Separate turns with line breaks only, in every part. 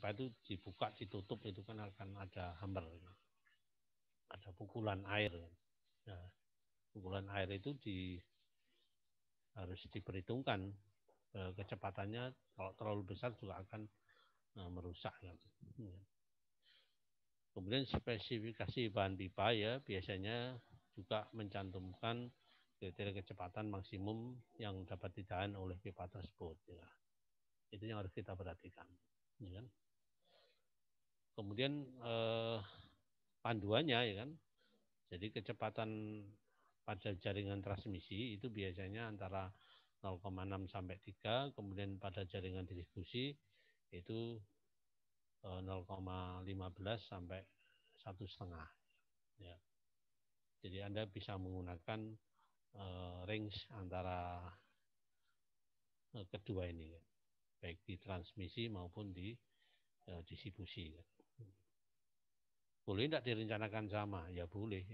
pipa itu dibuka, ditutup itu kan akan ada hambar, ada pukulan air. Nah, pukulan air itu harus diperhitungkan kecepatannya, kalau terlalu besar juga akan merusak. Kemudian spesifikasi bahan pipa ya biasanya juga mencantumkan kriteria kecepatan maksimum yang dapat ditahan oleh pipa tersebut. Ya. Itu yang harus kita perhatikan. Ya kan? Kemudian panduannya ya kan, jadi kecepatan pada jaringan transmisi itu biasanya antara 0,6 sampai 3, kemudian pada jaringan distribusi itu 0,15 sampai 1,5. Ya. Jadi Anda bisa menggunakan range antara kedua ini, baik di transmisi maupun di distribusi. Boleh tidak direncanakan sama? Ya boleh.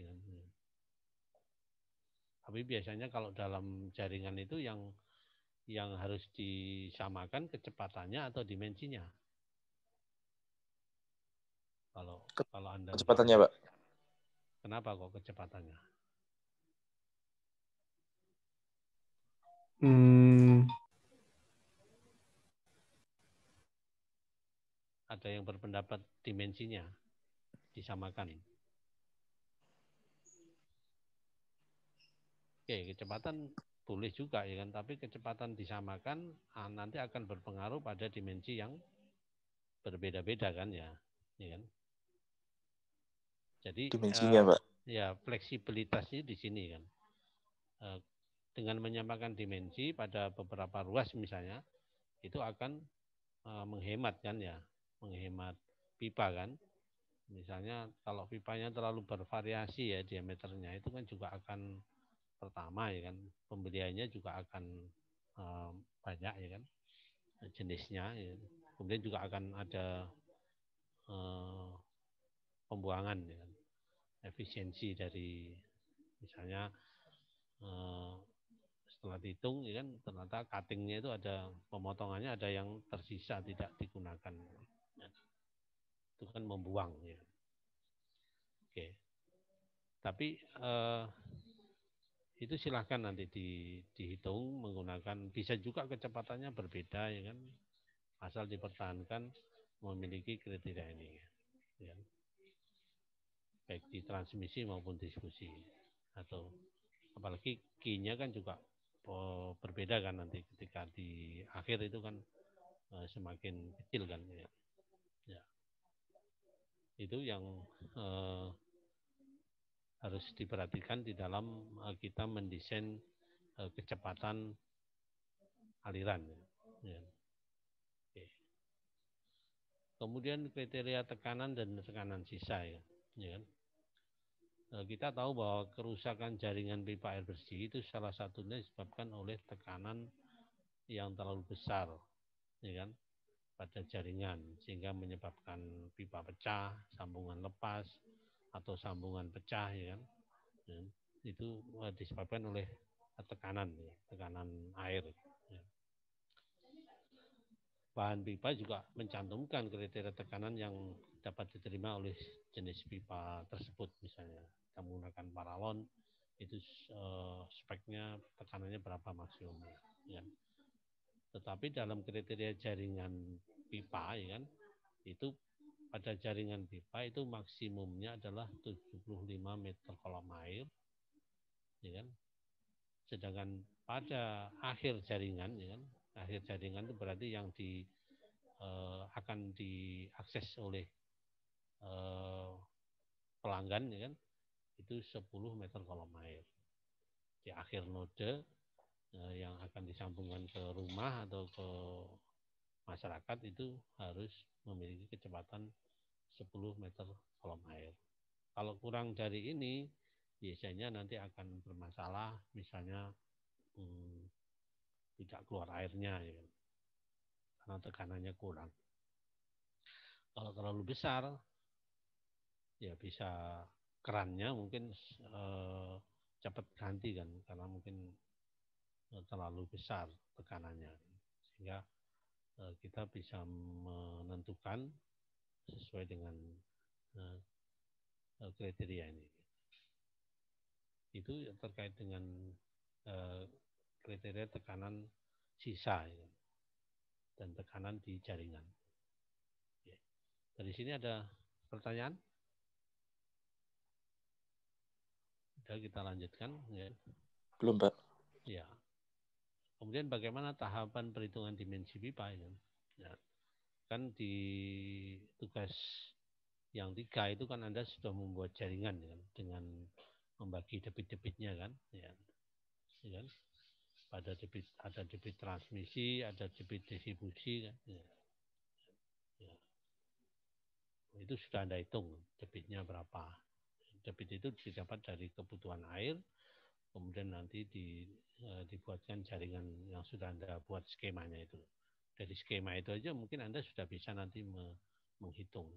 Tapi biasanya kalau dalam jaringan itu yang harus disamakan kecepatannya atau dimensinya. Kalau Anda
kecepatannya, Pak.
Kenapa kok kecepatannya? Ada yang berpendapat dimensinya disamakan. Oke, kecepatan boleh juga ya kan, tapi kecepatan disamakan nanti akan berpengaruh pada dimensi yang berbeda-beda kan ya kan. Jadi
dimensinya, Pak.
Ya fleksibilitasnya di sini kan. Dengan menyamakan dimensi pada beberapa ruas misalnya, itu akan menghemat kan ya, menghemat pipa kan. Misalnya kalau pipanya terlalu bervariasi ya diameternya, itu kan juga akan pertama ya kan, pembeliannya juga akan banyak ya kan jenisnya ya. Kemudian juga akan ada pembuangan ya kan, efisiensi dari misalnya setelah dihitung ya kan ternyata cuttingnya itu ada pemotongannya, ada yang tersisa tidak digunakan ya. Itu kan membuang ya. Oke, tapi itu silahkan nanti dihitung menggunakan, bisa juga kecepatannya berbeda ya kan, asal dipertahankan memiliki kriteria ini ya. Baik di transmisi maupun distribusi, atau apalagi key-nya kan juga berbeda kan nanti ketika di akhir itu kan semakin kecil kan ya. Ya. Itu yang harus diperhatikan di dalam kita mendesain kecepatan aliran ya. Oke. Kemudian kriteria tekanan dan tekanan sisa ya kan. Kita tahu bahwa kerusakan jaringan pipa air bersih itu salah satunya disebabkan oleh tekanan yang terlalu besar ya kan, pada jaringan sehingga menyebabkan pipa pecah, sambungan lepas atau sambungan pecah ya kan. Itu disebabkan oleh tekanan air. Ya. Bahan pipa juga mencantumkan kriteria tekanan yang dapat diterima oleh jenis pipa tersebut. Misalnya kita menggunakan paralon, itu speknya tekanannya berapa maksimumnya. Ya. Tetapi dalam kriteria jaringan pipa ya kan, itu pada jaringan pipa itu maksimumnya adalah 75 meter kolom air ya kan. Sedangkan pada akhir jaringan ya kan, akhir jaringan itu berarti yang akan diakses oleh pelanggan ya kan, itu 10 meter kolom air. Di akhir node yang akan disambungkan ke rumah atau ke masyarakat itu harus memiliki kecepatan 10 meter kolom air. Kalau kurang dari ini, biasanya nanti akan bermasalah, misalnya tidak keluar airnya, ya, karena tekanannya kurang. Kalau terlalu besar, ya bisa kerannya mungkin cepat ganti kan, karena mungkin terlalu besar tekanannya, sehingga kita bisa menentukan sesuai dengan kriteria ini. Itu terkait dengan kriteria tekanan sisa ya, dan tekanan di jaringan. Ya. Dari sini ada pertanyaan? Sudah kita lanjutkan. Ya.
Belum, Pak.
Ya. Kemudian bagaimana tahapan perhitungan dimensi pipa? Ya. Kan di tugas yang 3 itu kan Anda sudah membuat jaringan ya, dengan membagi debit-debitnya kan, ya. Ya. Ada debit transmisi, ada debit distribusi kan. Ya. Ya. Itu sudah Anda hitung debitnya berapa. Debit itu didapat dari kebutuhan air, kemudian nanti dibuatkan jaringan yang sudah Anda buat skemanya itu. Dari skema itu aja mungkin Anda sudah bisa nanti menghitung.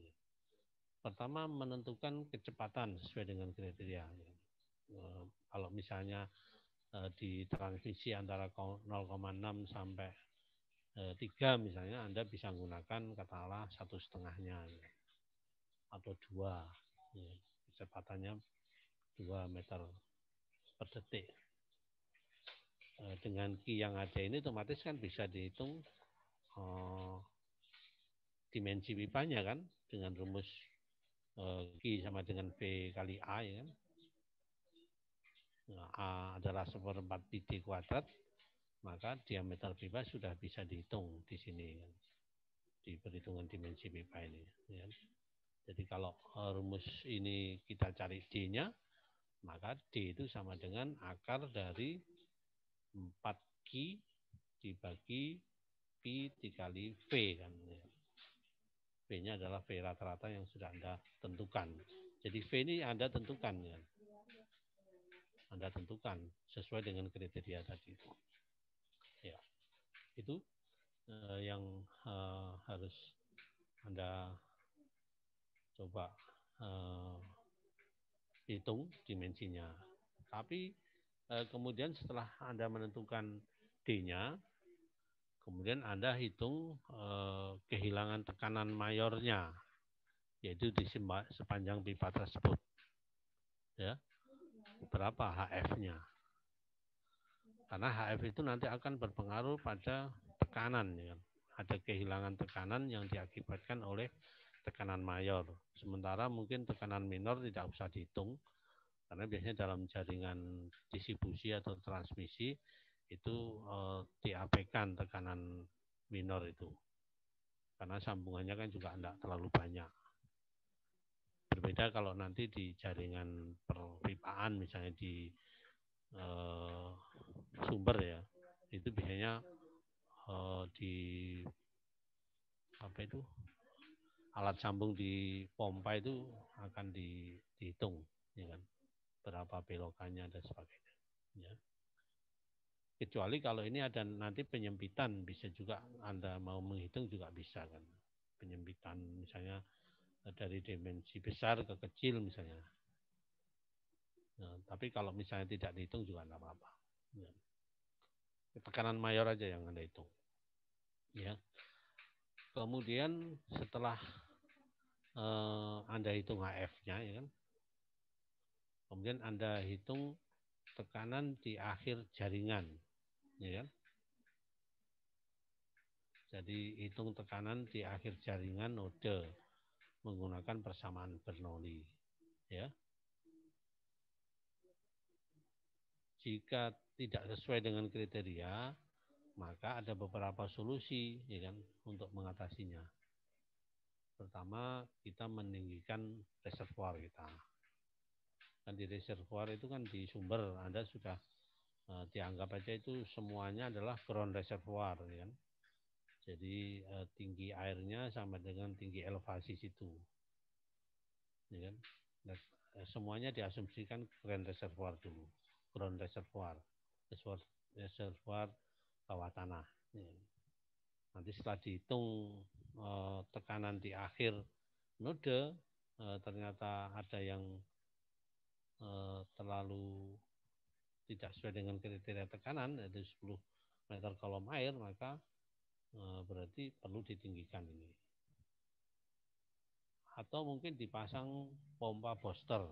Pertama, menentukan kecepatan sesuai dengan kriteria. Kalau misalnya di transmisi antara 0,6 sampai 3 misalnya, Anda bisa menggunakan katakanlah 1,5-nya atau 2, kecepatannya 2 meter per detik. Dengan Q yang ada ini otomatis kan bisa dihitung dimensi pipanya kan, dengan rumus Q sama dengan V kali A ya kan. Nah, A adalah 1/4 pi D kuadrat, maka diameter pipa sudah bisa dihitung di sini kan, di perhitungan dimensi pipa ini ya. Jadi kalau rumus ini kita cari D-nya, maka D itu sama dengan akar dari 4Q dibagi Pi dikali V kan. V-nya adalah V rata-rata yang sudah Anda tentukan. Jadi V ini Anda tentukan ya. Anda tentukan sesuai dengan kriteria tadi. Ya, itu yang harus Anda coba hitung dimensinya. Tapi kemudian setelah Anda menentukan D-nya, kemudian Anda hitung kehilangan tekanan mayornya, yaitu di sepanjang pipa tersebut. Ya, berapa HF-nya? Karena HF itu nanti akan berpengaruh pada tekanan. Ya. Ada kehilangan tekanan yang diakibatkan oleh tekanan mayor. Sementara mungkin tekanan minor tidak usah dihitung, karena biasanya dalam jaringan distribusi atau transmisi itu diabaikan tekanan minor itu. Karena sambungannya kan juga tidak terlalu banyak. Berbeda kalau nanti di jaringan perpipaan, misalnya di sumber ya, itu biasanya di apa itu alat sambung di pompa itu akan dihitung, ya kan, berapa belokannya dan sebagainya. Ya. Kecuali kalau ini ada nanti penyempitan, bisa juga Anda mau menghitung juga bisa kan, penyempitan misalnya dari dimensi besar ke kecil misalnya. Nah, tapi kalau misalnya tidak dihitung juga tidak apa-apa. Ya. Tekanan mayor aja yang Anda hitung. Ya. Kemudian setelah Anda hitung HF-nya, ya kan, kemudian Anda hitung tekanan di akhir jaringan, ya kan. Jadi hitung tekanan di akhir jaringan node menggunakan persamaan Bernoulli, ya. Jika tidak sesuai dengan kriteria, maka ada beberapa solusi, ya kan, untuk mengatasinya. Pertama, kita meninggikan reservoir kita. Kan di reservoir itu kan di sumber Anda sudah dianggap aja itu semuanya adalah ground reservoir, ya kan. Jadi tinggi airnya sama dengan tinggi elevasi situ, ya kan. Nah, semuanya diasumsikan ground reservoir dulu, ground reservoir bawah tanah. Ya. Nanti setelah dihitung tekanan di akhir node, ternyata ada yang terlalu tidak sesuai dengan kriteria tekanan, yaitu 10 meter kolom air, maka berarti perlu ditinggikan ini. Atau mungkin dipasang pompa booster,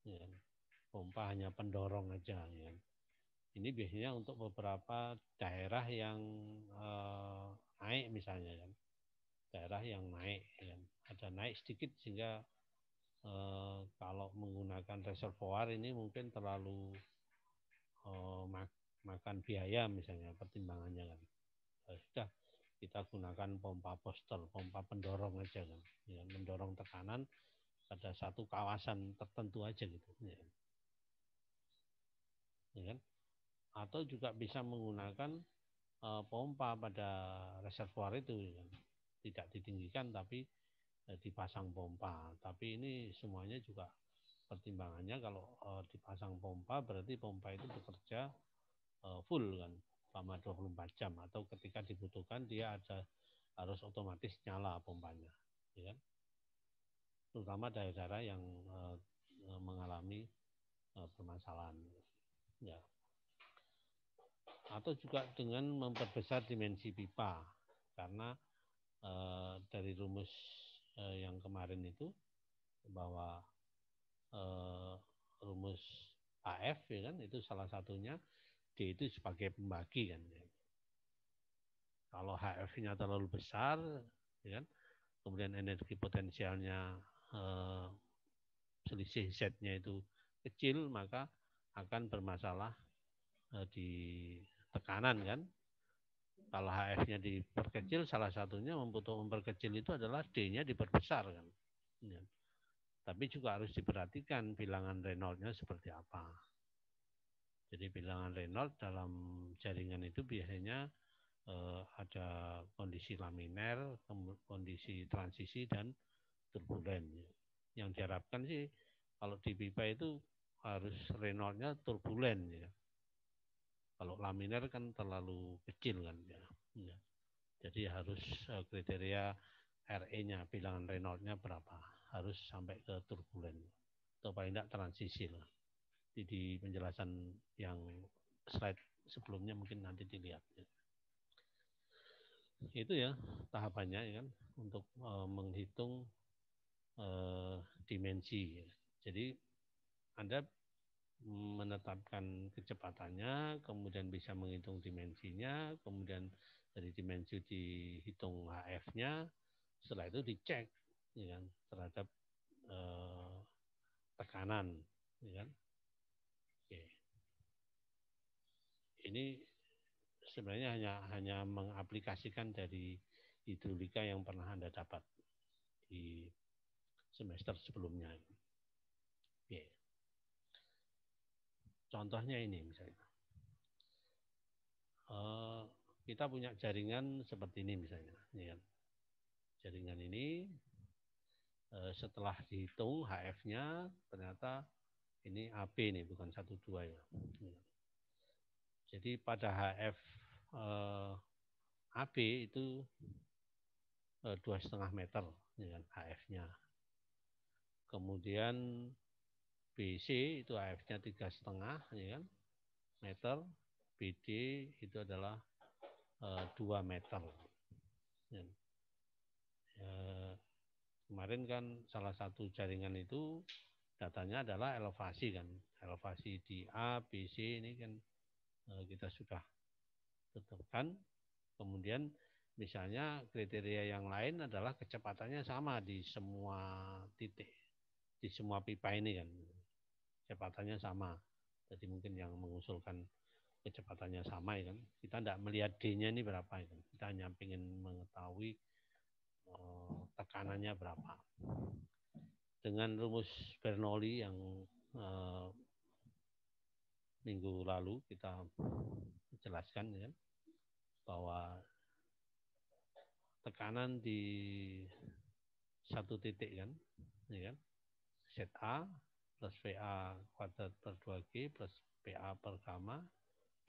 ya. Pompa hanya pendorong aja, ya. Ini biasanya untuk beberapa daerah yang naik misalnya, kan. Daerah yang naik, ya. Ada naik sedikit sehingga kalau menggunakan reservoir ini mungkin terlalu makan biaya misalnya pertimbangannya, kan. Sudah kita gunakan pompa booster, pompa pendorong aja, kan, ya, mendorong tekanan pada satu kawasan tertentu aja gitu, ya. Ya kan? Atau juga bisa menggunakan pompa pada reservoir itu, ya kan? Tidak ditinggikan tapi dipasang pompa. Tapi ini semuanya juga pertimbangannya kalau dipasang pompa berarti pompa itu bekerja full, kan, selama 24 jam, atau ketika dibutuhkan dia harus otomatis nyala pompanya, ya kan? Terutama daerah-daerah yang mengalami permasalahan, ya. Atau juga dengan memperbesar dimensi pipa, karena dari rumus yang kemarin itu bahwa rumus HF, ya kan, itu salah satunya D itu sebagai pembagi, kan, ya. Kalau HF-nya terlalu besar, ya kan, kemudian energi potensialnya selisih Z-nya itu kecil, maka akan bermasalah di tekanan, kan. Kalau HF-nya diperkecil, salah satunya untuk memperkecil itu adalah D-nya diperbesar, kan. Ya. Tapi juga harus diperhatikan bilangan Reynolds-nya seperti apa. Jadi bilangan Reynolds dalam jaringan itu biasanya ada kondisi laminer, kondisi transisi, dan turbulen. Yang diharapkan sih kalau di pipa itu harus Reynolds-nya turbulen, ya. Kalau laminer kan terlalu kecil, kan, ya. Ya. Jadi harus kriteria RE-nya, bilangan Reynolds-nya berapa, harus sampai ke turbulen atau paling tidak transisi lah. Di penjelasan yang slide sebelumnya mungkin nanti dilihat, ya. Itu ya tahapannya, ya kan, untuk menghitung dimensi, ya. Jadi Anda menetapkan kecepatannya, kemudian bisa menghitung dimensinya, kemudian dari dimensi dihitung HF-nya, setelah itu dicek, ya kan, terhadap tekanan, ya kan. Oke. Ini sebenarnya hanya mengaplikasikan dari hidrolika yang pernah Anda dapat di semester sebelumnya. Oke. Contohnya ini misalnya. Kita punya jaringan seperti ini misalnya, ya kan. Jaringan ini setelah dihitung HF-nya ternyata ini AB nih, bukan 1,2 ya. Jadi pada HF AB itu 2,5 meter, ya kan, HF-nya. Kemudian BC itu HF-nya 3,5, ya kan, meter. BD itu adalah 2 meter. Ya. Kemarin kan salah satu jaringan itu datanya adalah elevasi, kan, elevasi di A, B, C ini kan kita sudah tetapkan. Kemudian misalnya kriteria yang lain adalah kecepatannya sama di semua titik, di semua pipa ini, kan, kecepatannya sama. Jadi mungkin yang mengusulkan kecepatannya sama, ya kan, kita tidak melihat D-nya ini berapa, ya kan. Kita hanya ingin mengetahui tekanannya berapa. Dengan rumus Bernoulli yang minggu lalu kita jelaskan, ya, bahwa tekanan di satu titik, kan, ya kan, ZA plus VA kuadrat per 2G plus PA per gamma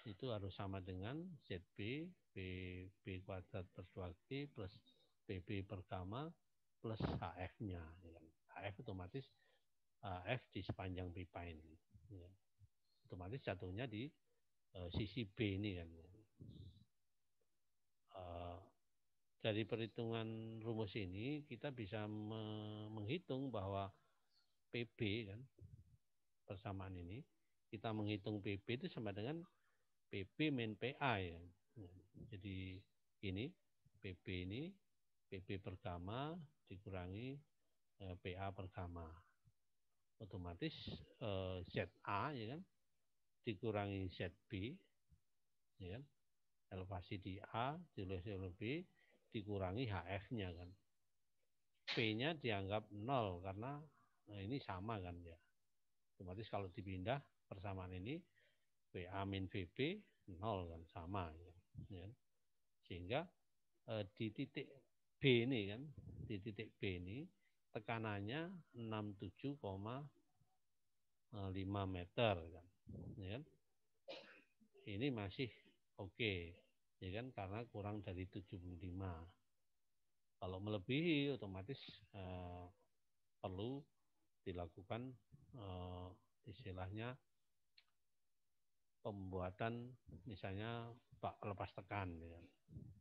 itu harus sama dengan ZB B kuadrat per 2G plus PB per gamma plus HF-nya, ya kan. HF otomatis F di sepanjang pipa ini, ya. Otomatis jatuhnya di sisi B ini, kan. dari perhitungan rumus ini kita bisa menghitung bahwa PB kan, persamaan ini kita menghitung PB itu sama dengan PB min PA ya. Jadi ini PB per gamma dikurangi PA per gamma. Otomatis ZA ya kan dikurangi ZB ya kan. Elevasi di A ditulis oleh B dikurangi HF-nya kan. P-nya dianggap 0 karena ini sama kan ya. Otomatis kalau dipindah persamaan ini PA min VB 0 kan sama ya. Sehingga di titik B ini kan, di titik B ini tekanannya 67,5 meter kan. Ya. Ini masih oke, ya kan karena kurang dari 75. Kalau melebihi otomatis perlu dilakukan istilahnya pembuatan misalnya bak lepas tekan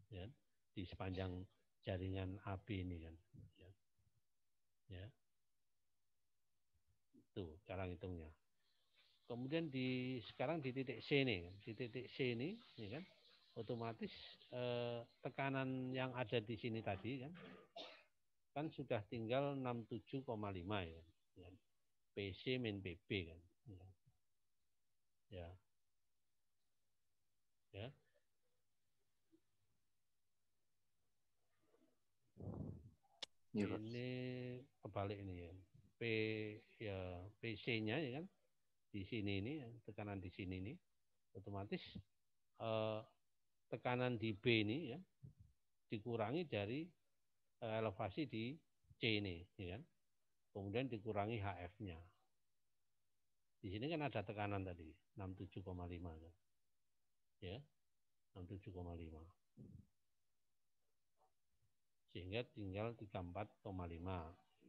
ya, di sepanjang jaringan AB ini kan ya. Itu cara hitungnya. Kemudian sekarang di titik C ini, di titik C ini ya kan otomatis tekanan yang ada di sini tadi kan sudah tinggal 67,5 ya. PC min PB kan. Ya. Ya. Ini kebalik ini ya. PC-nya ya kan di sini ini tekanan di sini ini otomatis tekanan di B ini ya dikurangi dari elevasi di C ini ya kan. Kemudian dikurangi HF-nya. Di sini kan ada tekanan tadi 67,5 kan. Ya. 67,5. Sehingga tinggal 34,5.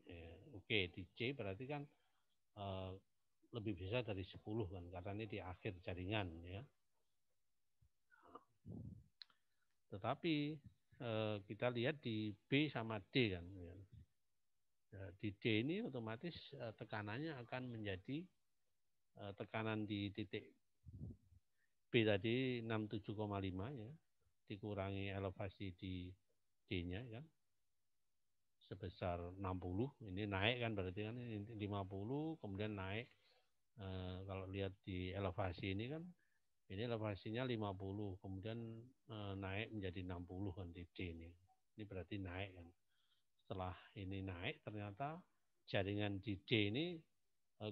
Ya, oke, di C berarti kan lebih besar dari 10 kan karena ini di akhir jaringan ya. Tetapi kita lihat di B sama D kan ya. Di D ini otomatis tekanannya akan menjadi tekanan di titik B tadi 67,5 ya dikurangi elevasi di D-nya kan sebesar 60, ini naik kan berarti kan ini 50 kemudian naik kalau lihat di elevasi ini kan ini elevasinya 50 kemudian naik menjadi 60 kan di D ini berarti naik kan. Setelah ini naik ternyata jaringan di D ini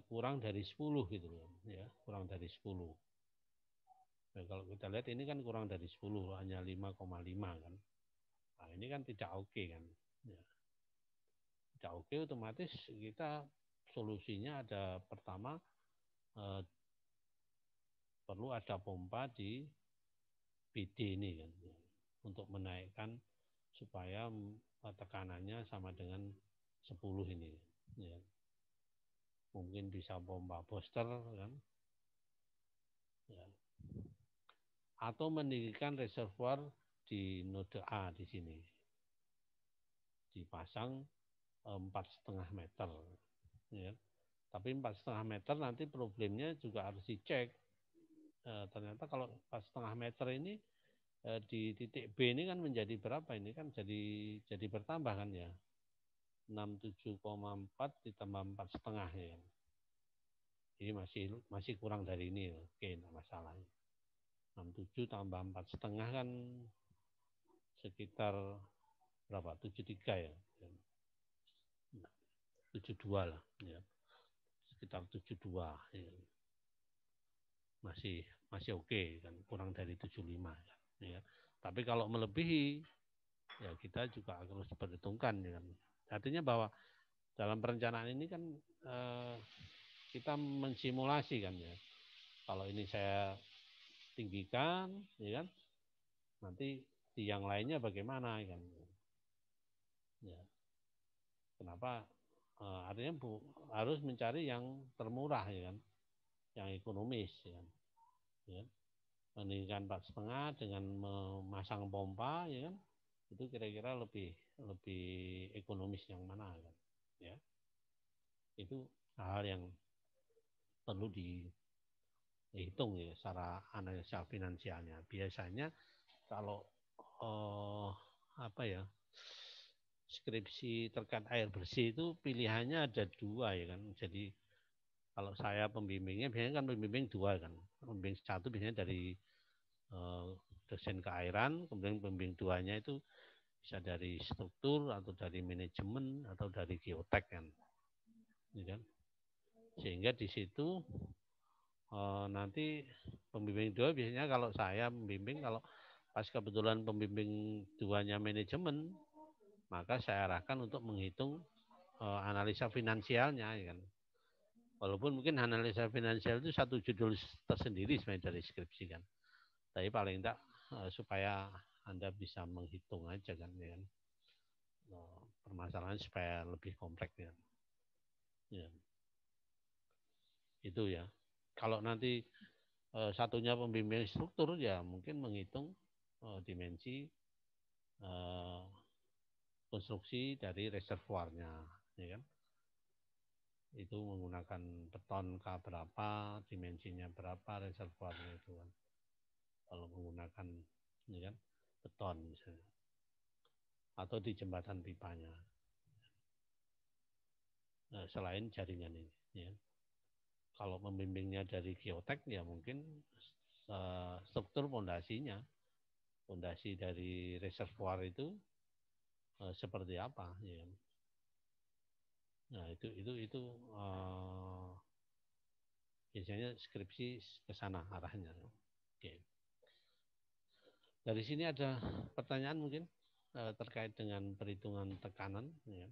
kurang dari 10 gitu loh ya, kurang dari 10. Nah, kalau kita lihat ini kan kurang dari 10 hanya 5,5 kan. Nah, ini kan tidak oke kan. Ya. Tidak oke otomatis kita solusinya ada pertama perlu ada pompa di BD ini kan untuk menaikkan supaya tekanannya sama dengan 10 ini ya. Mungkin bisa pompa booster kan ya. Atau mendirikan reservoir di node A di sini dipasang 4,5 meter ya. Tapi 4,5 meter nanti problemnya juga harus dicek ternyata kalau 4,5 meter ini di titik B ini kan menjadi berapa ini kan jadi bertambah kan ya 67,4 ditambah 4,5 ya. Ini masih kurang dari ini oke enggak masalah 67 tambah 4,5 kan sekitar berapa 73 ya 72 lah ya sekitar 72 ya. masih oke kan kurang dari 75 ya. Tapi kalau melebihi ya kita juga harus perhitungkan ya kan. Artinya bahwa dalam perencanaan ini kan kita mensimulasi kan ya. Kalau ini saya tinggikan ya kan nanti di yang lainnya bagaimana kan. Ya. Kenapa artinya harus mencari yang termurah ya kan. Yang ekonomis ya kan. Ya. Meninggikan 4,5 dengan memasang pompa ya kan itu kira-kira lebih ekonomis yang mana kan? Ya, itu hal yang perlu dihitung ya secara analisa finansialnya. Biasanya kalau apa ya, skripsi terkait air bersih itu pilihannya ada dua ya kan. Jadi kalau saya pembimbingnya biasanya kan pembimbing dua kan. Pembimbing satu biasanya dari dosen keairan, kemudian pembimbing duanya itu bisa dari struktur atau dari manajemen atau dari geotek kan. Ya kan? Sehingga di situ nanti pembimbing dua biasanya kalau saya membimbing, kalau pas kebetulan pembimbing duanya manajemen, maka saya arahkan untuk menghitung analisa finansialnya ya kan. Walaupun mungkin analisa finansial itu satu judul tersendiri sebenarnya dari skripsi kan. Tapi paling tidak supaya Anda bisa menghitung aja kan ya kan. Permasalahan supaya lebih kompleks ya. Ya. Itu ya. Kalau nanti satunya pembimbing struktur ya mungkin menghitung dimensi konstruksi dari reservoirnya ya kan. Itu menggunakan beton K berapa, dimensinya berapa, reservoirnya itu kan. Kalau menggunakan ya kan, beton misalnya. Atau di jembatan pipanya. Nah, selain jaringan ini ya. Kalau membimbingnya dari geotek ya mungkin struktur pondasinya, pondasi dari reservoir itu seperti apa ya. Nah, itu biasanya skripsi ke sana arahnya. Oke. Dari sini ada pertanyaan mungkin terkait dengan perhitungan tekanan ya.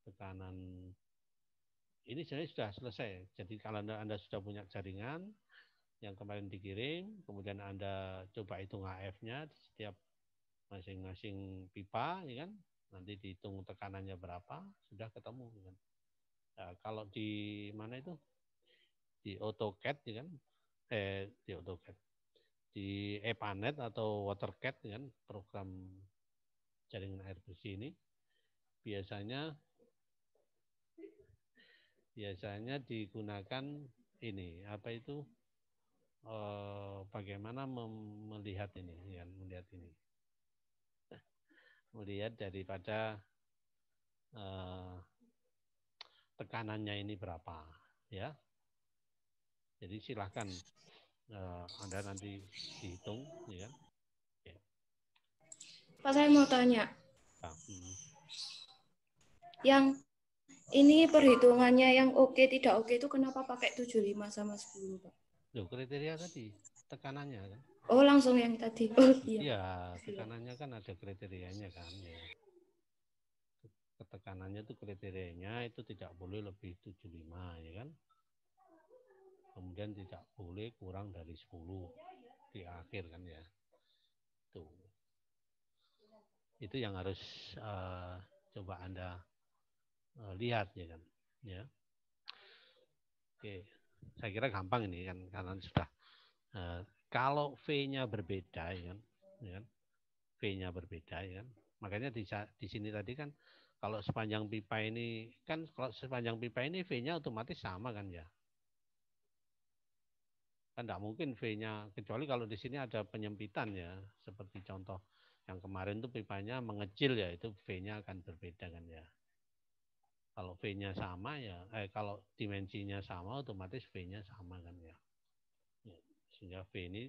Tekanan ini sebenarnya sudah selesai. Jadi kalau Anda sudah punya jaringan yang kemarin dikirim, kemudian Anda coba hitung HF-nya di setiap masing-masing pipa, ya kan? Nanti dihitung tekanannya berapa, sudah ketemu. Ya kan? Nah, kalau di mana itu? Di AutoCAD, ya kan? Di AutoCAD. Di EPANET atau WaterCAD, ya kan? Program jaringan air bersih ini, biasanya digunakan ini, apa itu? Bagaimana melihat ini, ya, melihat daripada tekanannya ini berapa, ya. Jadi silahkan Anda nanti dihitung, ya kan? Ya.
Pak, saya mau tanya.
Ya.
Yang ini perhitungannya yang oke tidak oke itu kenapa pakai 75 sama 10, Pak?
Loh, kriteria tadi tekanannya kan?
Oh, langsung yang tadi. Oh iya.
Iya, tekanannya kan ada kriterianya kan ya. Ketekanannya itu kriterianya itu tidak boleh lebih 75 ya kan. Kemudian tidak boleh kurang dari 10 di akhir kan ya. Tuh. Itu yang harus coba Anda lihat ya kan. Ya. Oke. Saya kira gampang ini kan karena sudah kalau V-nya berbeda ya kan. V-nya berbeda ya kan. Makanya di sini tadi kan kalau sepanjang pipa ini kan kalau sepanjang pipa ini V-nya otomatis sama kan ya. Kan tidak mungkin V-nya kecuali kalau di sini ada penyempitan ya, seperti contoh yang kemarin tuh pipanya mengecil ya, itu V-nya akan berbeda kan ya. Kalau V-nya sama ya, kalau dimensinya sama otomatis V-nya sama kan ya. Sehingga V ini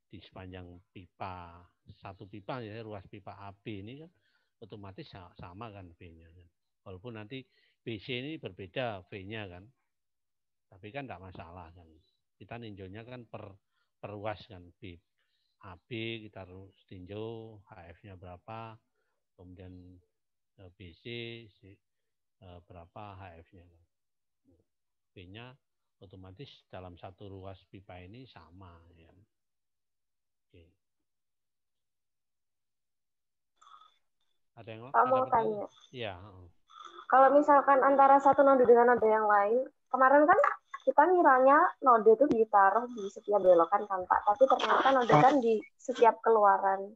di sepanjang pipa, satu pipa ya, ruas pipa AB ini kan otomatis sama kan V-nya kan. Walaupun nanti BC ini berbeda V-nya kan, tapi kan tidak masalah kan. Kita ninjaunya kan per ruas kan, B AB kita harus tinjau HF-nya berapa, kemudian BC berapa HF-nya. B-nya otomatis dalam satu ruas pipa ini sama ya. Oke. Ada yang
mau tanya?
Iya.
Kalau misalkan antara satu node dengan node yang lain, kemarin kan kita ngiranya node itu ditaruh di setiap belokan kan Pak, tapi ternyata node kan di setiap keluaran.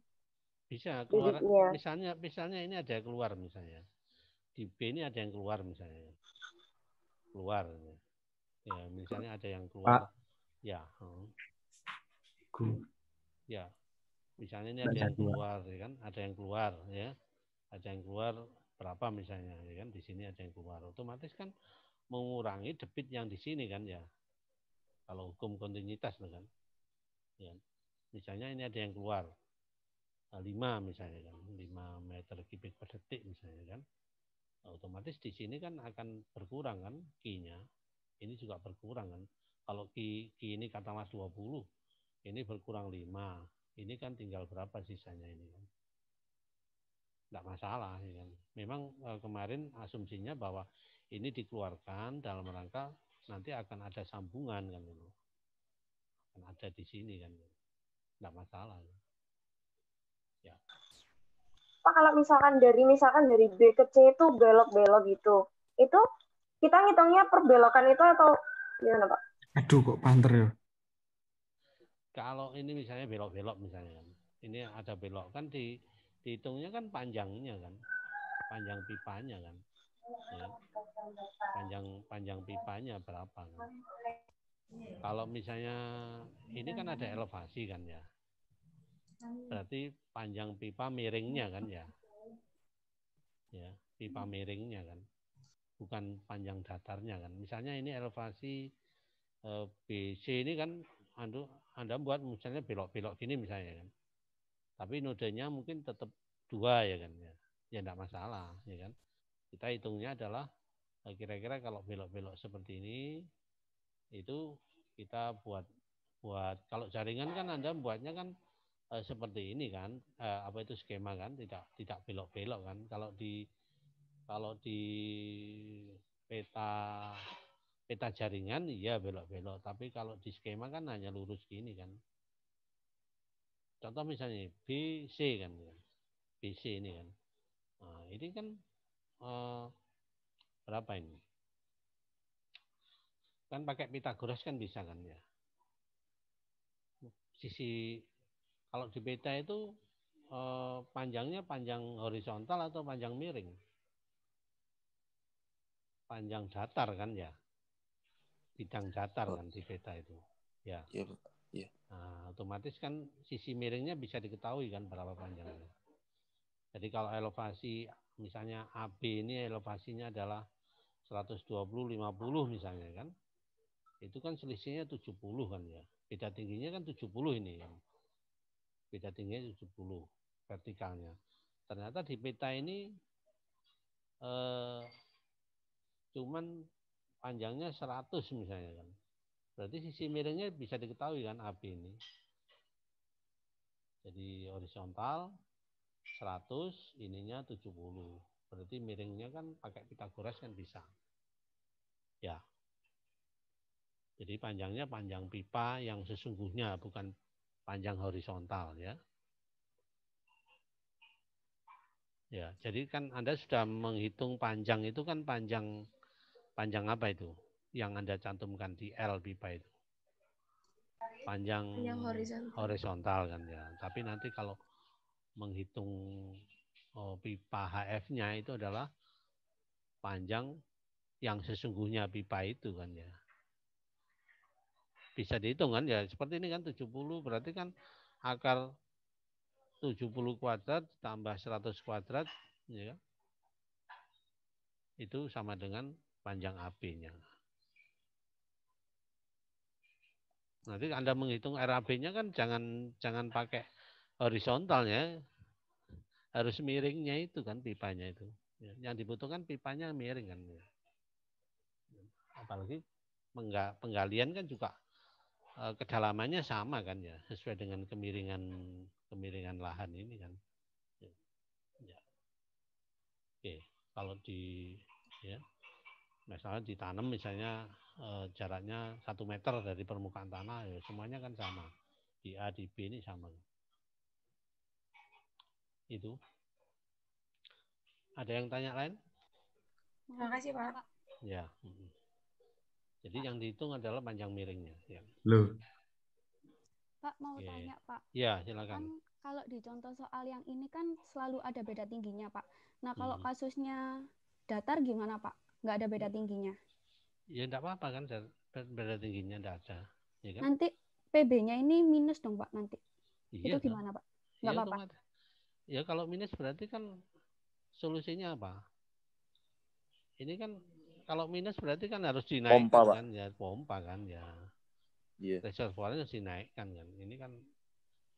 Bisa keluar,
bibitnya.
misalnya ini ada yang keluar misalnya. Di B ini ada yang keluar misalnya. Keluar. Ya, misalnya ada yang keluar.
Pak.
Ya.
Gu.
Ya. Misalnya ini ada yang keluar, ya kan? Ada yang keluar, ya. Ada yang keluar berapa misalnya, ya kan? Di sini ada yang keluar. Otomatis kan mengurangi debit yang di sini kan ya. Kalau hukum kontinuitas kan. Ya. Misalnya ini ada yang keluar 5 misalnya kan, 5 meter kubik per detik misalnya kan. Otomatis di sini kan akan berkurang kan Q-nya. Ini juga berkurang kan. Kalau Q ini kata Mas 20, ini berkurang 5. Ini kan tinggal berapa sisanya ini kan. Tidak masalah ya kan. Memang kemarin asumsinya bahwa ini dikeluarkan dalam rangka nanti akan ada sambungan kan. Akan ada di sini kan. Tidak masalah. Ya.
Pak, kalau misalkan dari B ke C itu belok-belok gitu, itu kita ngitungnya perbelokan itu atau gimana Pak?
Aduh kok panter ya.
Kalau ini misalnya belok-belok misalnya kan, ini ada belok kan dihitungnya kan panjangnya kan, panjang pipanya kan, ya. Panjang pipanya berapa kan? Kalau misalnya ini kan ada elevasi kan ya, berarti panjang pipa miringnya kan ya, ya pipa miringnya kan, bukan panjang datarnya kan. Misalnya ini elevasi BC ini kan Anda buat misalnya belok-belok gini misalnya kan. Tapi nodenya mungkin tetap 2 ya kan ya. Ya enggak masalah ya kan. Kita hitungnya adalah kira-kira kalau belok-belok seperti ini itu kita buat kalau jaringan kan Anda buatnya kan seperti ini kan, apa itu skema kan, tidak belok-belok kan. Kalau di peta jaringan iya belok-belok, tapi kalau di skema kan hanya lurus gini kan. Contoh misalnya BC kan ya. BC ini kan. Nah, ini kan berapa ini? Kan pakai Pitagoras kan bisa kan ya. Sisi kalau di peta itu panjangnya panjang horizontal atau panjang miring? Panjang datar kan ya. Bidang datar kan di peta itu. Ya.
Iya, Pak. Iya.
Nah, otomatis kan sisi miringnya bisa diketahui kan berapa panjangnya. Jadi kalau elevasi misalnya AB ini elevasinya adalah 120-50 misalnya kan. Itu kan selisihnya 70 kan ya. Beda tingginya kan 70 ini kan. Beda tingginya 70 vertikalnya. Ternyata di peta ini cuman panjangnya 100 misalnya kan. Berarti sisi miringnya bisa diketahui kan AB ini. Jadi horizontal 100, ininya 70. Berarti miringnya kan pakai Pitagoras kan bisa. Ya. Jadi panjangnya panjang pipa yang sesungguhnya, bukan panjang horizontal ya. Ya, jadi kan Anda sudah menghitung panjang itu kan panjang apa itu? Yang Anda cantumkan di L pipa itu. Panjang horizontal kan ya. Tapi nanti kalau menghitung pipa HF-nya itu adalah panjang yang sesungguhnya pipa itu kan ya. Bisa dihitung kan ya, seperti ini kan 70 berarti kan akar 70 kuadrat tambah 100 kuadrat ya, itu sama dengan panjang AB-nya. Nanti Anda menghitung RAB-nya kan jangan pakai horizontalnya, harus miringnya itu kan pipanya itu. Yang dibutuhkan pipanya miring kan. Apalagi penggalian kan juga kedalamannya sama kan ya, sesuai dengan kemiringan lahan ini kan. Ya. Oke, kalau misalnya ditanam misalnya jaraknya 1 meter dari permukaan tanah, ya semuanya kan sama. Di A, di B ini sama. Itu. Ada yang tanya lain?
Terima kasih Pak.
Ya. Jadi yang dihitung adalah panjang miringnya. Ya.
Loh.
Pak mau tanya Pak.
Ya silakan.
Kan
kalau di contoh soal yang ini kan selalu ada beda tingginya, Pak. Nah, kalau kasusnya datar gimana, Pak? Nggak ada beda tingginya.
Ya enggak apa-apa kan, beda tingginya enggak ada. Ya kan?
Nanti PB-nya ini minus dong, Pak, nanti.
Iya,
Itu gimana, Pak? Nggak
ya,
apa-apa.
Ya kalau minus berarti kan solusinya apa? Ini kan kalau minus berarti kan harus dinaikkan
Pompa, Pak.
kan, ya pompa kan, ya.
Iya.
Reservoirnya harus dinaikkan kan. Ini kan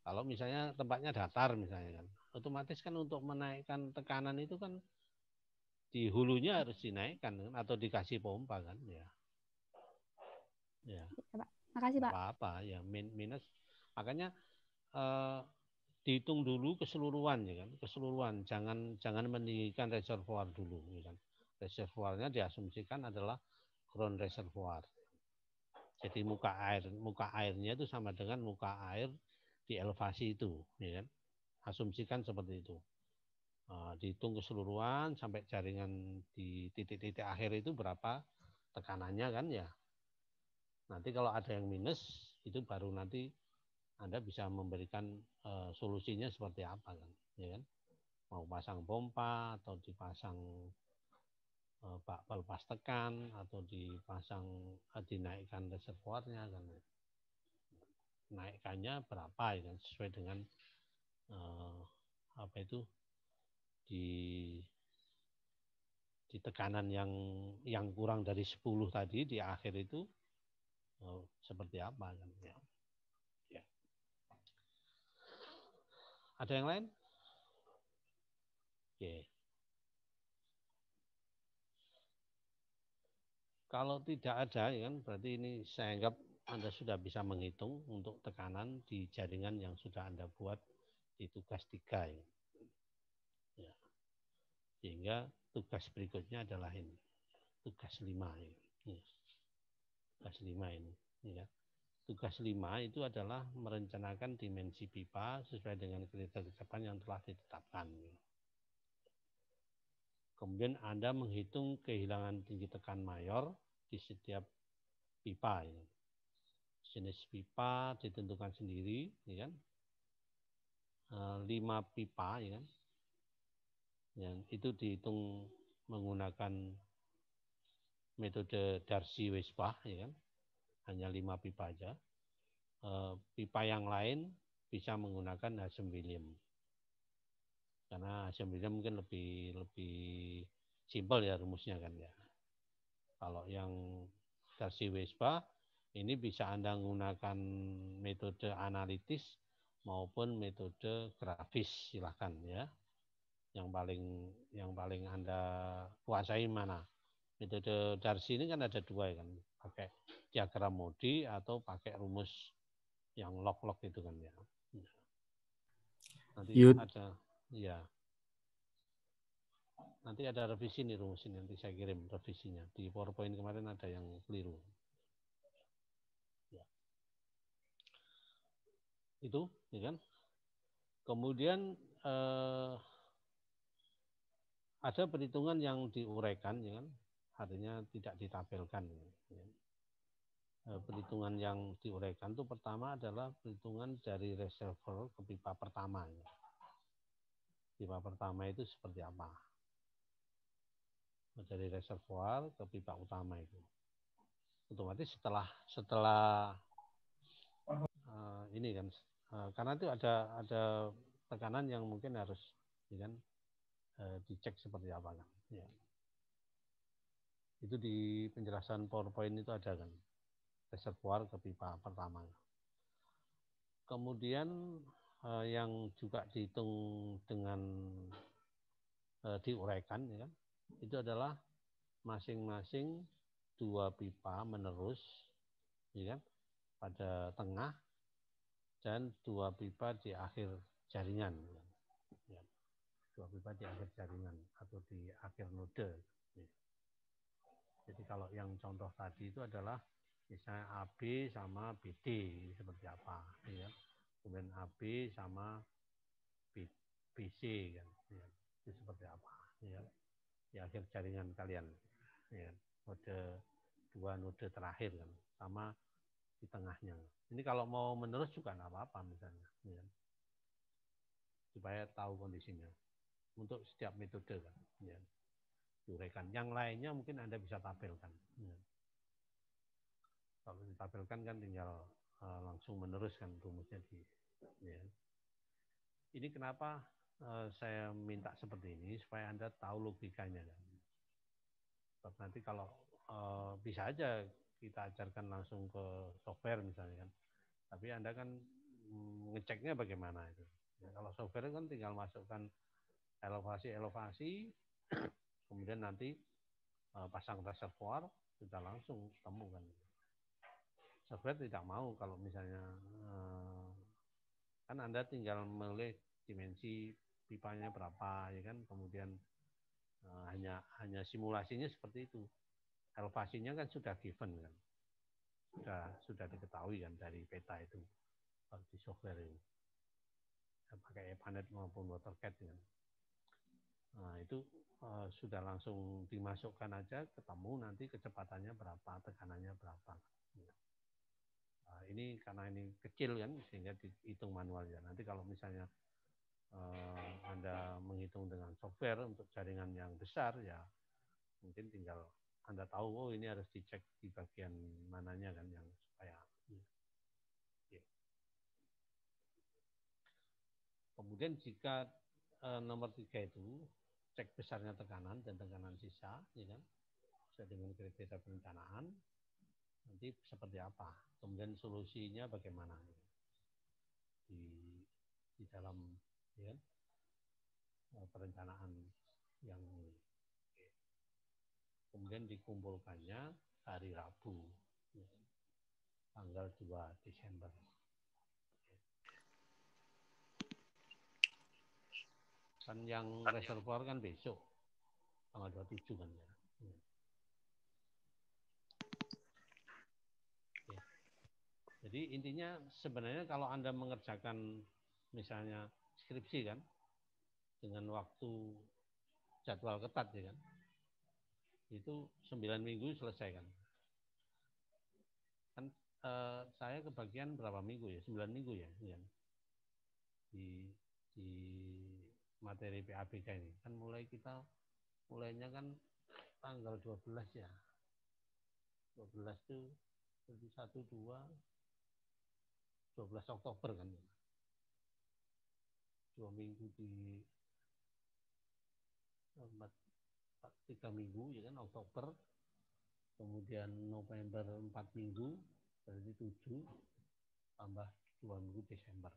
kalau misalnya tempatnya datar misalnya kan, otomatis kan untuk menaikkan tekanan itu kan di hulunya harus dinaikkan kan, atau dikasih pompa kan, ya. Ya.
Pak. Makasih, Pak.
Apa-apa ya, minus. Makanya dihitung dulu keseluruhan ya kan, keseluruhan, jangan meninggikan reservoir dulu ya kan. Reservoirnya diasumsikan adalah ground reservoir. Jadi muka airnya itu sama dengan muka air di elevasi itu, ya kan? Asumsikan seperti itu. Dihitung keseluruhan sampai jaringan di titik-titik akhir itu berapa tekanannya kan ya. Nanti kalau ada yang minus itu baru nanti Anda bisa memberikan solusinya seperti apa kan, ya kan? Mau pasang pompa atau dipasang bak pelepas tekan atau dinaikkan reservoirnya kan. Naikannya berapa ya kan, sesuai dengan apa itu di tekanan yang kurang dari 10 tadi di akhir itu seperti apa kan ya. Ya. Ada yang lain? Oke. Kalau tidak ada ya kan berarti ini saya anggap Anda sudah bisa menghitung untuk tekanan di jaringan yang sudah Anda buat di tugas 3 ya. Ya. Sehingga tugas berikutnya adalah ini. Tugas 5 ini. Ya. Tugas 5 ini. Ya. Tugas 5 itu adalah merencanakan dimensi pipa sesuai dengan kriteria kecepatan yang telah ditetapkan. Kemudian Anda menghitung kehilangan tinggi tekan mayor di setiap pipa. Ya. Jenis pipa ditentukan sendiri, ya kan? 5 pipa, ya kan? Dan itu dihitung menggunakan metode Darcy-Weisbach, ya kan? Hanya 5 pipa aja. Pipa yang lain bisa menggunakan Hazen-William. Karena Hazen-William mungkin lebih simpel ya rumusnya kan ya. Kalau yang Darcy-Weisbach ini bisa Anda menggunakan metode analitis maupun metode grafis, silahkan ya. Yang paling Anda kuasai mana? Metode Darcy ini kan ada 2 ya kan, pakai diagram Modi atau pakai rumus yang log-log itu kan ya. Nanti ada ya. Nanti ada revisi nih rumus ini, nanti saya kirim revisinya. Di PowerPoint kemarin ada yang keliru. Ya. Itu, ya kan? Kemudian ada perhitungan yang diuraikan, ya kan? Artinya tidak ditabelkan. Ya. Perhitungan yang diuraikan itu pertama adalah perhitungan dari reservoir ke pipa pertama. Ya. Pipa pertama itu seperti apa? Dari reservoir ke pipa utama itu. Otomatis setelah ini kan, karena itu ada tekanan yang mungkin harus ya kan, dicek seperti apa kan. Ya. Itu di penjelasan PowerPoint itu ada kan, reservoir ke pipa pertama. Kemudian yang juga dihitung dengan diuraikan ya kan, itu adalah masing-masing 2 pipa menerus ya kan, pada tengah dan 2 pipa di akhir jaringan. Ya. 2 pipa di akhir jaringan atau di akhir node. Ya. Jadi kalau yang contoh tadi itu adalah misalnya AB sama BD seperti apa, ya. Kemudian AB sama BC kan, ya. Itu seperti apa, ya. Di akhir jaringan kalian, ya. Dua node terakhir kan, sama di tengahnya. Ini kalau mau menerus juga nggak apa-apa misalnya. Ya. supaya tahu kondisinya untuk setiap metode kan, ya. Diuraikan. Yang lainnya mungkin Anda bisa tabelkan. Ya. Kalau ditabelkan kan tinggal langsung meneruskan rumusnya di. Ya. Ini kenapa saya minta seperti ini supaya Anda tahu logikanya kan. Sebab nanti kalau bisa aja kita ajarkan langsung ke software misalnya kan, tapi Anda kan ngeceknya bagaimana itu. Ya, kalau software kan tinggal masukkan elevasi, kemudian nanti pasang reservoir, sudah langsung temu kan. Software tidak mau kalau misalnya kan Anda tinggal memilih dimensi pipanya berapa, ya kan, kemudian hanya simulasinya seperti itu. Elevasinya kan sudah given kan, sudah diketahui kan dari peta itu di software ini, pakai Epanet maupun WaterCAD kan. Nah itu sudah langsung dimasukkan aja, ketemu nanti kecepatannya berapa, tekanannya berapa. Nah, ini karena ini kecil kan, sehingga dihitung manual ya. Nanti kalau misalnya Anda menghitung dengan software untuk jaringan yang besar ya, mungkin tinggal Anda tahu, oh ini harus dicek di bagian mananya kan, yang supaya. Ya. Kemudian jika nomor 3 itu cek besarnya tekanan dan tekanan sisa, ya kan, sesuai dengan kriteria perencanaan, nanti seperti apa, kemudian solusinya bagaimana di dalam, ya, perencanaan yang ini. Kemudian dikumpulkannya hari Rabu, ya, tanggal 2 Desember. Kan yang reservoir kan besok, tanggal 27 kan ya. Oke. Jadi intinya sebenarnya kalau Anda mengerjakan misalnya skripsi kan, dengan waktu jadwal ketat ya kan, itu 9 minggu selesai kan. Kan saya kebagian berapa minggu ya, 9 minggu ya, ya. Di materi PABK ini kan mulainya kan tanggal 12 ya, 12 itu 1, 2, 12 Oktober kan, 2 minggu di 3 minggu ya kan, Oktober, kemudian November 4 minggu, berarti 7 tambah 2 minggu Desember.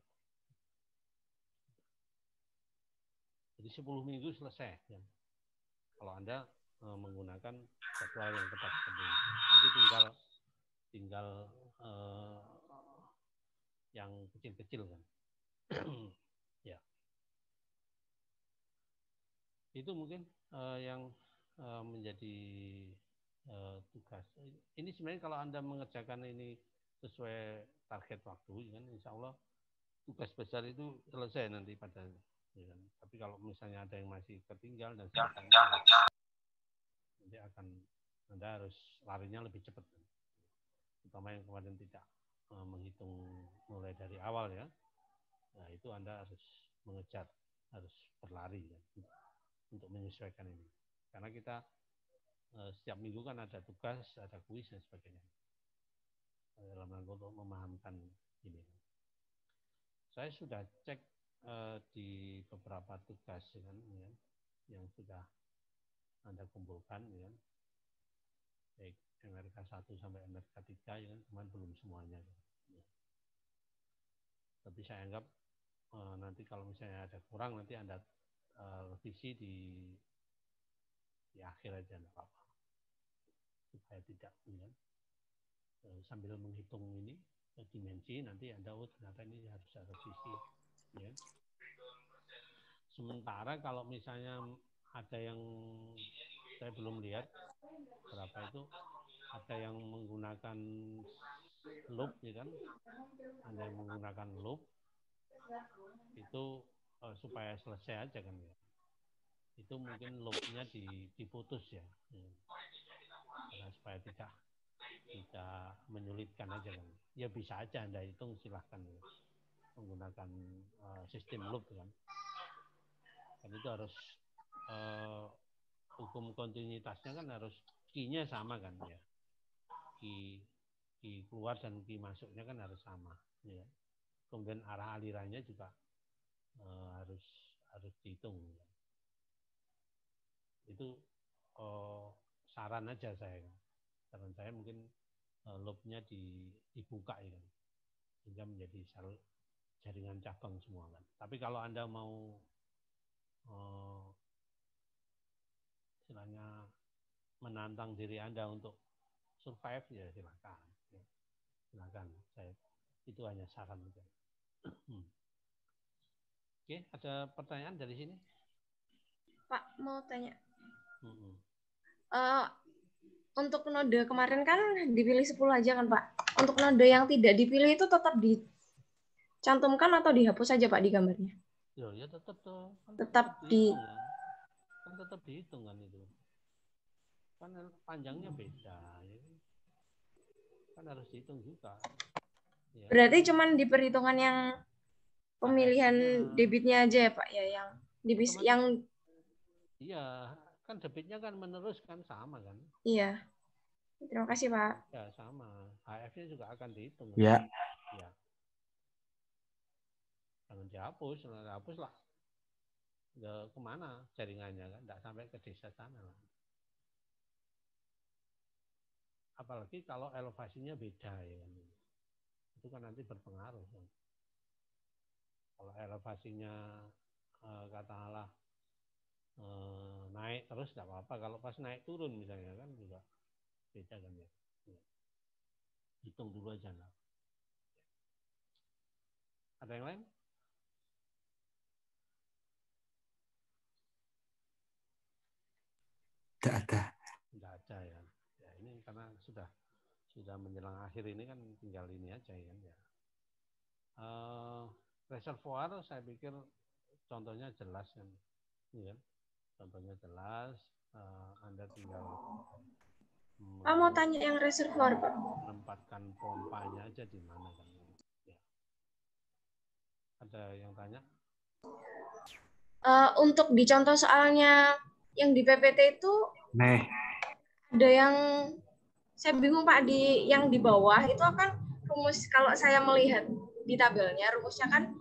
Jadi 10 minggu selesai ya. Kalau Anda menggunakan jadwal yang ketat seperti ini. Nanti tinggal yang kecil-kecil kan. Ya. Itu mungkin yang menjadi tugas. Ini sebenarnya kalau Anda mengerjakan ini sesuai target waktu, kan, insya Allah tugas besar itu selesai nanti pada. Ya kan? Tapi kalau misalnya ada yang masih ketinggal dan sebagainya, nanti Anda harus larinya lebih cepat. Terutama yang kemarin tidak menghitung mulai dari awal ya. Nah itu Anda harus mengejar, harus berlari ya, untuk menyesuaikan ini. Karena kita setiap minggu kan ada tugas, ada kuis dan sebagainya. Dalam rangka untuk memahamkan ini. Saya sudah cek di beberapa tugas ya, yang sudah Anda kumpulkan ya, baik MRK 1 sampai MRK 3 ya, cuman belum semuanya ya. Tapi saya anggap nanti kalau misalnya ada kurang, nanti Anda revisi di akhir aja, enggak apa-apa, supaya tidak ya, sambil menghitung ini dimensi, nanti Anda ternyata ini harus ada revisi ya. Sementara kalau misalnya ada yang saya belum lihat berapa itu, ada yang menggunakan loop ya kan, ada yang menggunakan loop itu supaya selesai aja kan ya. Itu mungkin loopnya diputus ya, karena supaya tidak menyulitkan aja kan. Ya bisa aja Anda hitung, silahkan ya, menggunakan sistem loop kan. kan itu harus hukum kontinuitasnya kan harus key-nya sama kan ya, key keluar dan key masuknya kan harus sama ya. Kemudian arah alirannya juga harus dihitung ya. Itu saran aja saya, saran saya mungkin loop-nya dibuka ya kan, sehingga menjadi jaringan cabang semua kan. Tapi kalau Anda mau istilahnya menantang diri Anda untuk survive ya silakan. Ya. Silakan. Itu hanya saran aja. Oke, ada pertanyaan dari sini?
Pak, mau tanya.
Hmm.
Untuk node kemarin kan dipilih 10 aja kan Pak. Untuk node yang tidak dipilih itu tetap dicantumkan atau dihapus saja Pak di gambarnya?
Ya tetap tuh. Kan
tetap di
dihitung, ya. Kan tetap dihitung kan itu. Kan panjangnya beda. Ya. Kan harus dihitung juga. Ya.
Berarti cuman di perhitungan yang pemilihan debitnya aja ya Pak ya, yang
iya, kan debitnya kan menerus kan sama kan?
Iya. Terima kasih Pak.
Ya sama. HF-nya juga akan dihitung.
Ya.
Ya. Jangan dihapus lah. Ya, kemana jaringannya kan? Tidak sampai ke desa sana lah. Apalagi kalau elevasinya beda ya kan. Itu kan nanti berpengaruh. Kan? Kalau elevasinya katakanlah naik terus tidak apa-apa. Kalau pas naik turun misalnya kan juga beda kan ya. Hitung dulu aja lah. Ada yang lain?
Tidak ada.
Tidak ada ya. Ya ini karena sudah menjelang akhir ini kan tinggal ini aja ya. Reservoir saya pikir contohnya jelas kan. Ini kan. Contohnya jelas. Anda tinggal
mau tanya yang reservoir Pak.
Menempatkan pompanya aja di mana kan. Ya. Ada yang tanya?
Untuk di contoh soalnya yang di PPT itu ada yang saya bingung Pak, yang di bawah itu akan rumus, kalau saya melihat di tabelnya rumusnya kan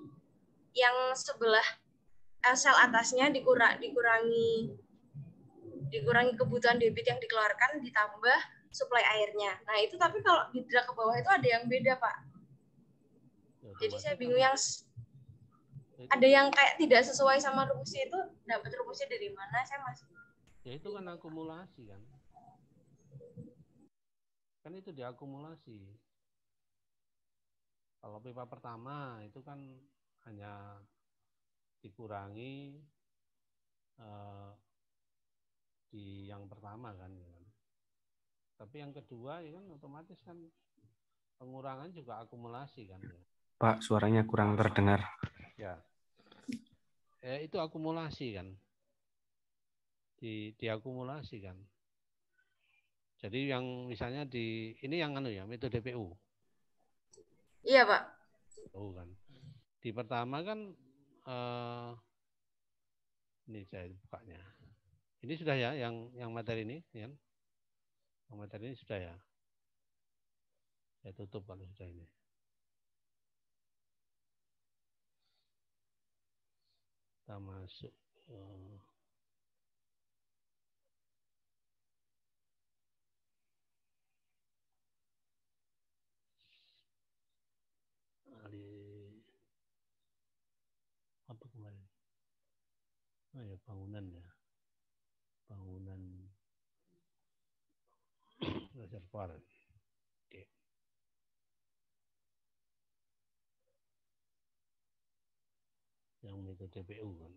yang sebelah sel atasnya dikurangi kebutuhan debit yang dikeluarkan ditambah suplai airnya. Nah itu tapi kalau di drag ke bawah itu ada yang beda Pak. Ya, jadi saya bingung yang ada yang kayak tidak sesuai sama rumusnya, itu dapat rumusnya dari mana, saya masih.
Ya itu kan akumulasi kan. Kan itu diakumulasi. Kalau pipa pertama itu kan hanya dikurangi di yang pertama kan. Tapi yang kedua ya kan otomatis kan pengurangan juga akumulasi kan.
Pak, suaranya kurang terdengar.
Ya. Itu akumulasi kan. Diakumulasi kan. Jadi yang misalnya ini yang metode PU.
Iya Pak.
Oh kan. Di pertama kan ini saya bukanya. Ini sudah ya yang materi ini, ya. Yang materi ini sudah ya. Saya tutup kalau sudah ini. Kita masuk. Apa kemarin? Oh ya, bangunan ya. Bangunan reservoir. Oke. Yang metode PU kan.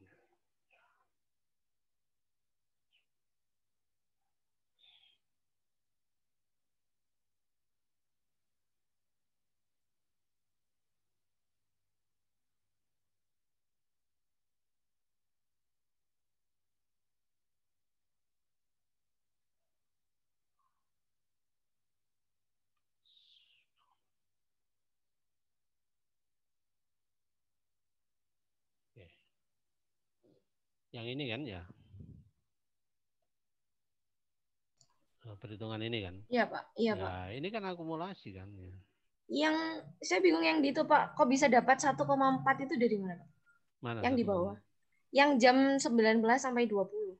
Oke. Yang ini kan ya. Perhitungan ini kan.
Iya Pak, iya Pak.
Ya, ini kan akumulasi kan ya.
Yang saya bingung yang di itu Pak, kok bisa dapat 1,4 itu dari mana Pak?
Mana
Yang di
1,4?
bawah. Yang jam 19 sampai 20.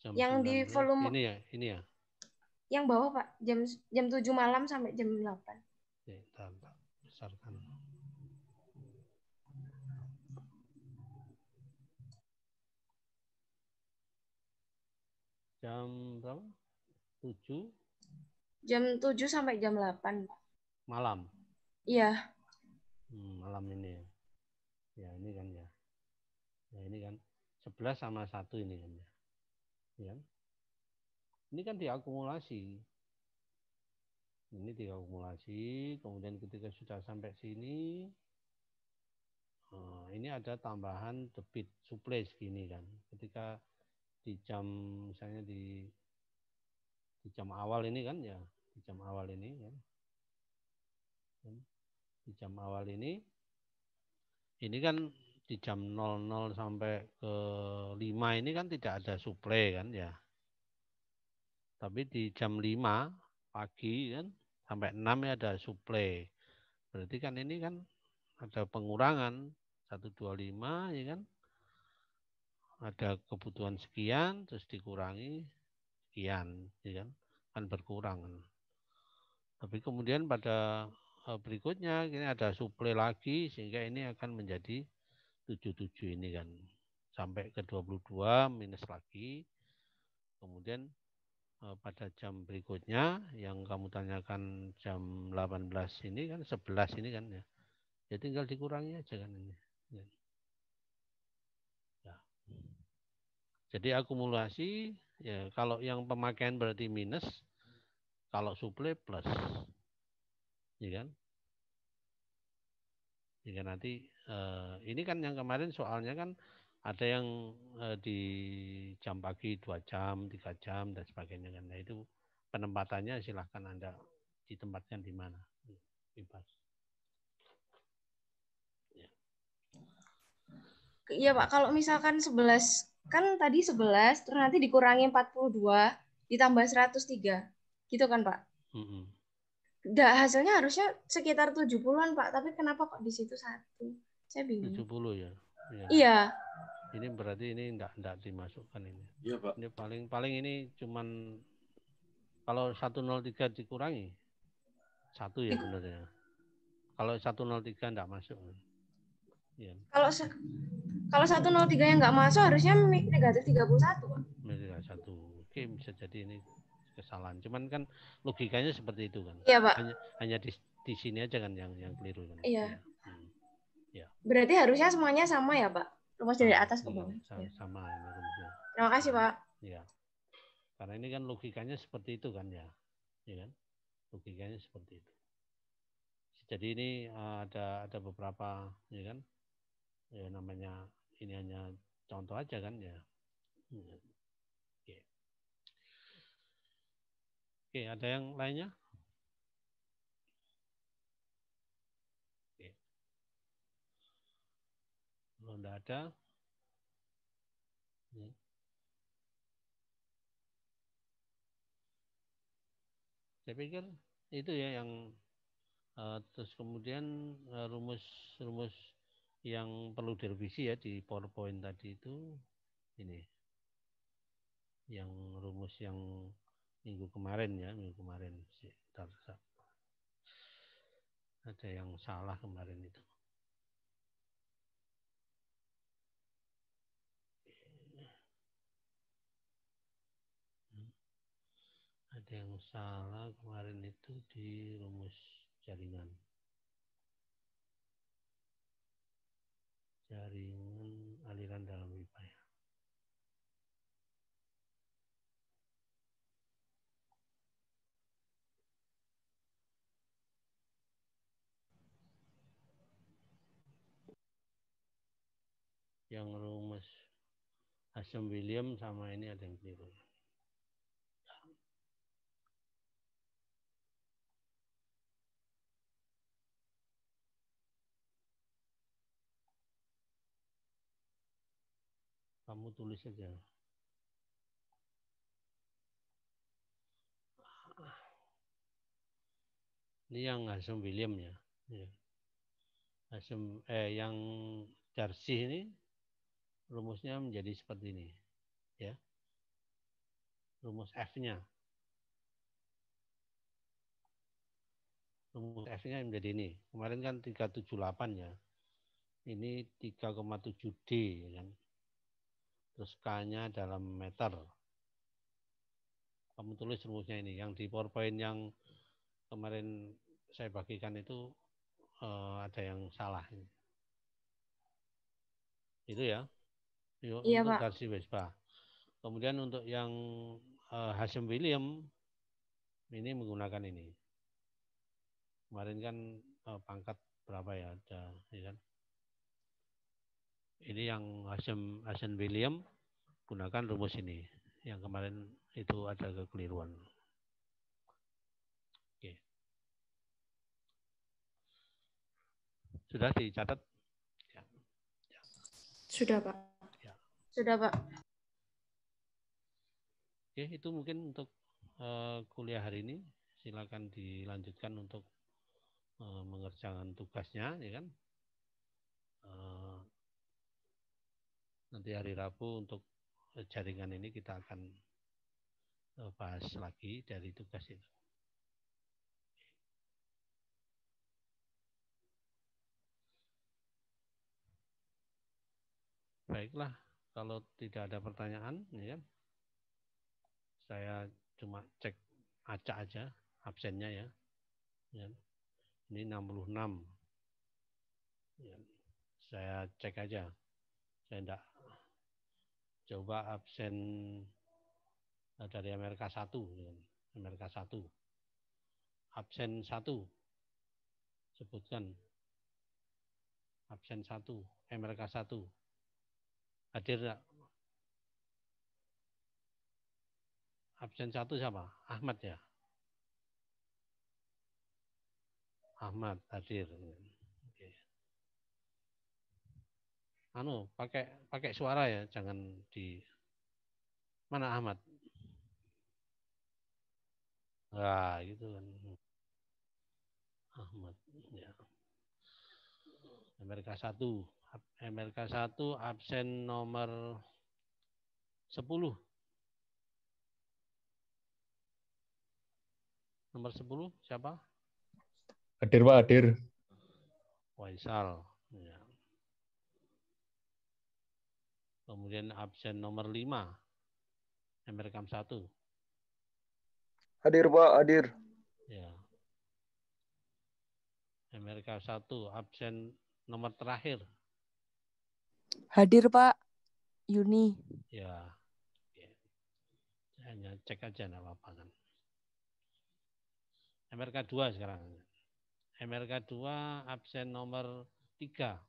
Jam
Yang
19.
di volume
Ini ya.
yang bawah Pak, jam 7 malam sampai jam 8.
Tak besarkan. Jam berapa? 7
Jam 7 sampai jam 8 Pak.
malam.
Iya.
Malam ini ya. Ya ini kan ya. Ya ini kan 11 sama 1 ini kan ya. Ya. Ini kan diakumulasi. Ini diakumulasi, kemudian ketika sudah sampai sini, ini ada tambahan debit suplai segini kan. Ketika di jam, misalnya di jam awal ini kan ya, di jam awal ini kan. Di jam awal ini kan di jam 00 sampai ke 5 ini kan tidak ada suplai kan ya. Tapi di jam 5 pagi kan sampai 6 ya ada suplai. Berarti kan ini kan ada pengurangan 125 ya kan. Ada kebutuhan sekian terus dikurangi sekian ya kan berkurang. Tapi kemudian pada berikutnya ini ada suplai lagi sehingga ini akan menjadi 77 ini kan. Sampai ke 22 minus lagi. Kemudian pada jam berikutnya yang kamu tanyakan jam 18 ini kan 11 ini kan ya. Ya tinggal dikurangi aja kan ini. Ya. Ya. Jadi akumulasi ya kalau yang pemakaian berarti minus, kalau suplai plus. Ya kan? Jika nanti ini kan yang kemarin soalnya kan ada yang di jam pagi 2 jam, 3 jam dan sebagainya kan. Nah itu penempatannya silahkan Anda ditempatkan di mana. Bebas.
Iya Pak, kalau misalkan 11, kan tadi 11, terus nanti dikurangi 42, ditambah 103. Gitu kan Pak? Hasilnya harusnya sekitar 70-an Pak, tapi kenapa kok di situ 1? Saya bingung.
70 ya?
Iya.
Ini berarti ini enggak dimasukkan ini.
Iya Pak.
Ini paling ini cuman kalau 103 dikurangi 1 ya benernya. Kalau 103 enggak masuk. Ya.
Kalau 103 yang nggak masuk harusnya negatif 31 Pak.
Negatif 1. Oke, bisa jadi ini kesalahan. Cuman kan logikanya seperti itu kan.
Iya Pak.
Hanya di sini aja kan yang keliru kan.
Iya.
Ya.
Berarti harusnya semuanya sama ya Pak? Rumus dari atas ke bawah.
Sama ini rumusnya.
Terima kasih Pak.
Ya. Karena ini kan logikanya seperti itu kan ya. Ya kan? Logikanya seperti itu. Jadi ini ada beberapa ya kan. Ya namanya ini hanya contoh aja kan ya. Oke, ada yang lainnya? Oke. Kalau tidak ada, ya. Saya pikir itu ya yang terus kemudian rumus yang perlu direvisi ya di PowerPoint tadi itu ini yang rumus yang minggu kemarin ada yang salah kemarin itu. Ada yang salah kemarin itu di rumus jaringan aliran dalam pipa ya. Yang rumus Hasem William sama ini ada yang keliru. Kamu tulis saja. Ini yang Hasem William ya. Yang Darcy ini rumusnya menjadi seperti ini. Ya. Rumus F-nya. Rumus F-nya menjadi ini. Kemarin kan 378 ya. Ini 3,7D kan. Terus K-nya dalam meter. Kamu tulis rumusnya ini. Yang di PowerPoint yang kemarin saya bagikan itu ada yang salah. Itu ya.
Iya,
Untuk
Pak.
Darcy Vespa. Kemudian untuk yang Hasem William ini menggunakan ini. Kemarin kan pangkat berapa ya? Ada, ya kan? Ini yang Hasem William gunakan rumus ini. Yang kemarin itu ada kekeliruan. Oke. Sudah dicatat? Ya.
Sudah, Pak.
Ya.
Sudah, Pak.
Oke, itu mungkin untuk kuliah hari ini. Silakan dilanjutkan untuk mengerjakan tugasnya, ya kan? Nanti hari Rabu untuk jaringan ini kita akan bahas lagi dari tugas itu. Baiklah, kalau tidak ada pertanyaan, ya kan? Saya cuma cek acak aja absennya ya. Ya. Ini 66. Ya. Saya cek aja. Saya enggak coba absen dari Amerika 1. Ya. Amerika 1. Absen 1. Sebutkan. Absen 1. Amerika 1. Hadir enggak? Absen 1 siapa? Ahmad ya? Ahmad hadir. Oke. Pakai suara ya, jangan di mana Ahmad? Nah, gitu kan. Ahmad ya. Amerika 1. Amerika 1 absen nomor 10. Nomor 10 siapa?
Hadir, Pak, hadir.
Waisal. Ya. Kemudian absen nomor 5. Amerika 1.
Hadir, Pak, hadir.
Ya. Amerika 1 absen nomor terakhir.
Hadir, Pak. Yuni.
Ya. Hanya cek aja enggak apa-apa kan. Amerika 2 sekarang. Amerika 2 absen nomor 3.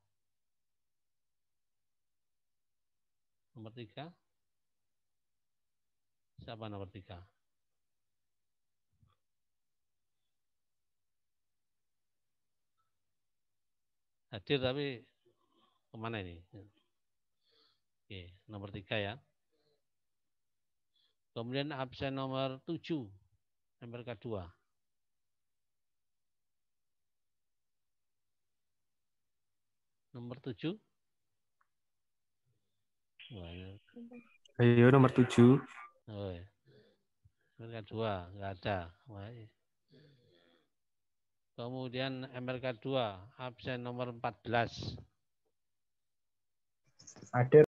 Nomor 3. Siapa nomor 3? Hadir tapi kemana ini? Oke, nomor 3 ya. Kemudian absen nomor 7. Amerika 2. Nomor 7.
Ayo nomor 7.
Oh, ya. Amerika 2, enggak ada. Kemudian Amerika 2, absen nomor 14.
Hadir.